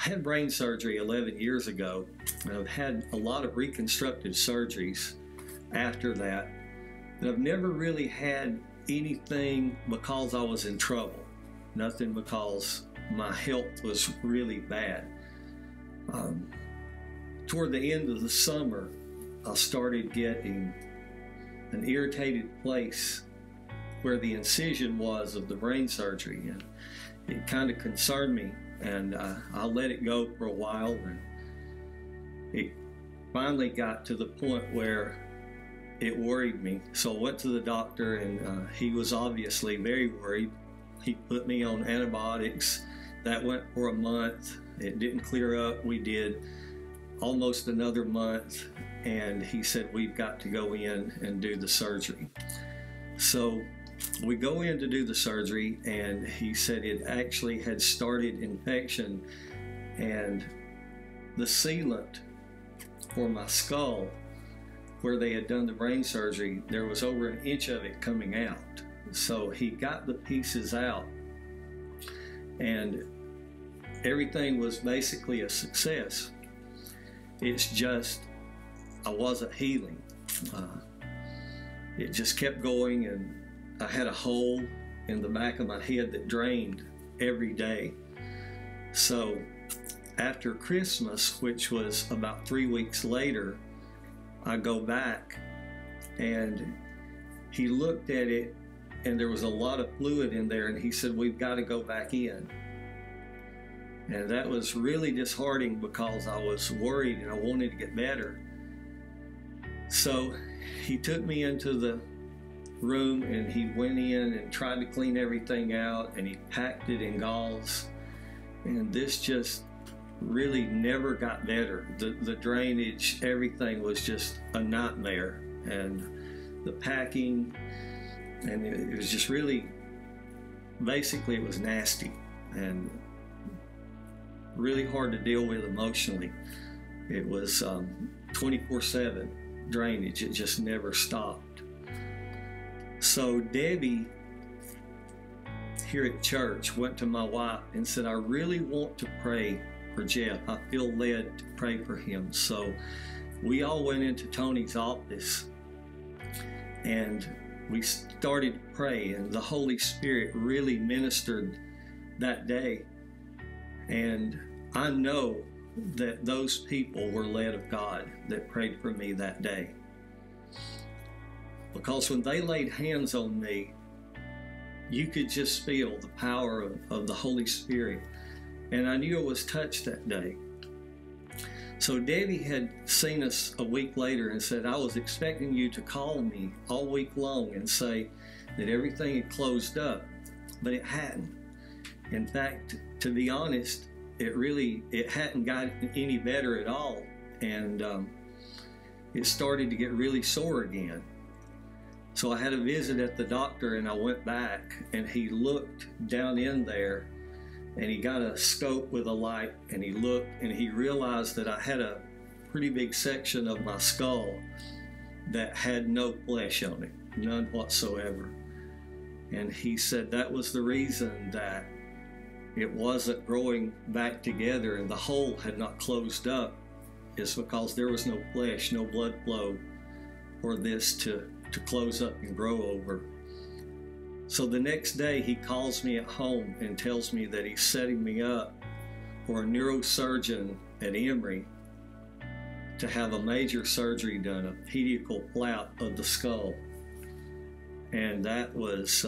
I had brain surgery 11 years ago, and I've had a lot of reconstructive surgeries after that, but I've never really had anything because I was in trouble. Nothing because my health was really bad. Toward the end of the summer, I started getting an irritated place where the incision was of the brain surgery, and it kind of concerned me, and I let it go for a while, and it finally got to the point where it worried me. So I went to the doctor, and he was obviously very worried. He put me on antibiotics. That went for a month. It didn't clear up. We did almost another month, and he said, we've got to go in and do the surgery. So we go in to do the surgery, and he said it actually had started infection, and the sealant for my skull, where they had done the brain surgery, there was over an inch of it coming out. So he got the pieces out, and everything was basically a success. It's just I wasn't healing. It just kept going, and I had a hole in the back of my head that drained every day. So after Christmas, which was about 3 weeks later, I go back, and he looked at it, and there was a lot of fluid in there, and he said, we've got to go back in. And that was really disheartening because I was worried and I wanted to get better. So he took me into the room, and he went in and tried to clean everything out, and he packed it in gauze, and this just really never got better. The drainage, everything was just a nightmare, and the packing, and it was just really, basically it was nasty and really hard to deal with emotionally. It was 24/7 drainage. It just never stopped. So Debbie here at church went to my wife and said, I really want to pray for Jeff. I feel led to pray for him. So we all went into Tony's office, and we started to pray, and the Holy Spirit really ministered that day. And I know that those people were led of God that prayed for me that day. Because when they laid hands on me, you could just feel the power of the Holy Spirit. And I knew I was touched that day. So Debbie had seen us a week later and said, I was expecting you to call me all week long and say that everything had closed up, but it hadn't. In fact, to be honest, it hadn't gotten any better at all. And it started to get really sore again. So I had a visit at the doctor, and I went back, and he looked down in there, and he got a scope with a light, and he looked, and he realized that I had a pretty big section of my skull that had no flesh on it, none whatsoever. And he said that was the reason that it wasn't growing back together and the hole had not closed up, is because there was no flesh, no blood flow for this to close up and grow over. So the next day he calls me at home and tells me that he's setting me up for a neurosurgeon at Emory to have a major surgery done, a pedicle flap of the skull. And that was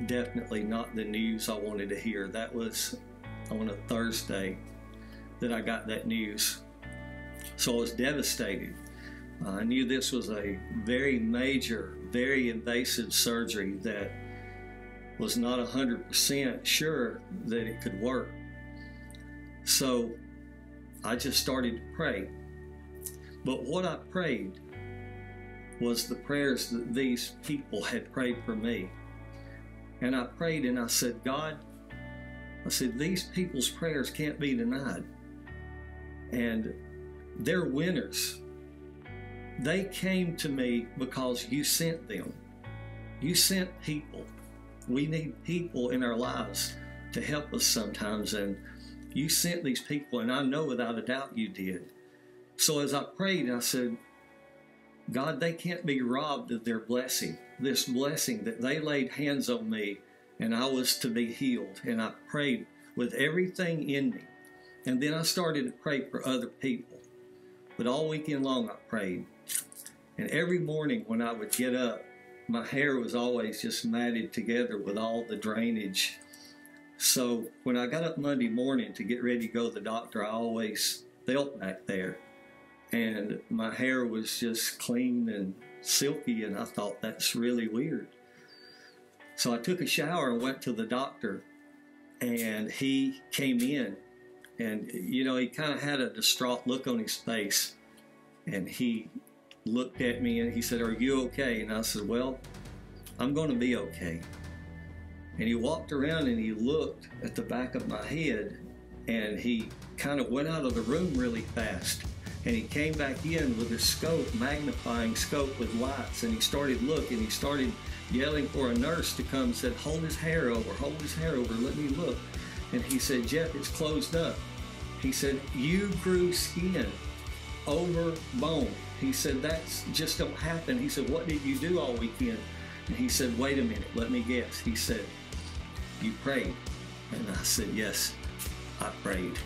definitely not the news I wanted to hear. That was on a Thursday that I got that news. So I was devastated. I knew this was a very major, very invasive surgery that was not 100% sure that it could work. So I just started to pray. But what I prayed was the prayers that these people had prayed for me. And I prayed and I said, God, I said, these people's prayers can't be denied. And they're winners. They came to me because you sent them. You sent people. We need people in our lives to help us sometimes. And You sent these people, and I know without a doubt you did. So as I prayed, I said, God, they can't be robbed of their blessing, this blessing that they laid hands on me and I was to be healed. And I prayed with everything in me. And then I started to pray for other people. But all weekend long I prayed. And every morning when I would get up, my hair was always just matted together with all the drainage. So when I got up Monday morning to get ready to go to the doctor, I always felt back there. And my hair was just clean and silky, and I thought, that's really weird. So I took a shower and went to the doctor, and he came in, and, you know, he kind of had a distraught look on his face, and he looked at me and he said, are you okay? And I said, well, I'm going to be okay. And he walked around and he looked at the back of my head, and he kind of went out of the room really fast. And he came back in with a scope, magnifying scope with lights, and he started looking. He started yelling for a nurse to come and said, hold his hair over, let me look. And he said, Jeff, it's closed up. He said, you grew skin over bone. He said, that's just don't happen. He said, what did you do all weekend? And he said, wait a minute, let me guess. He said, you prayed. And I said, yes, I prayed.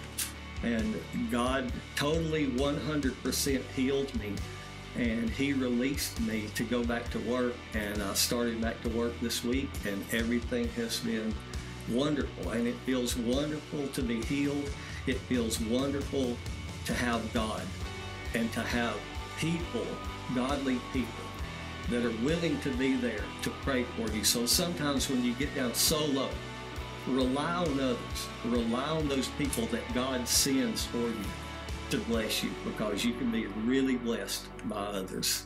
And God totally 100% healed me, and he released me to go back to work, and I started back to work this week, and everything has been wonderful. And it feels wonderful to be healed. It feels wonderful to have God and to have people, godly people, that are willing to be there to pray for you. So sometimes when you get down so low, rely on others. Rely on those people that God sends for you to bless you, because you can be really blessed by others.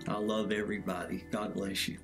I love everybody. God bless you.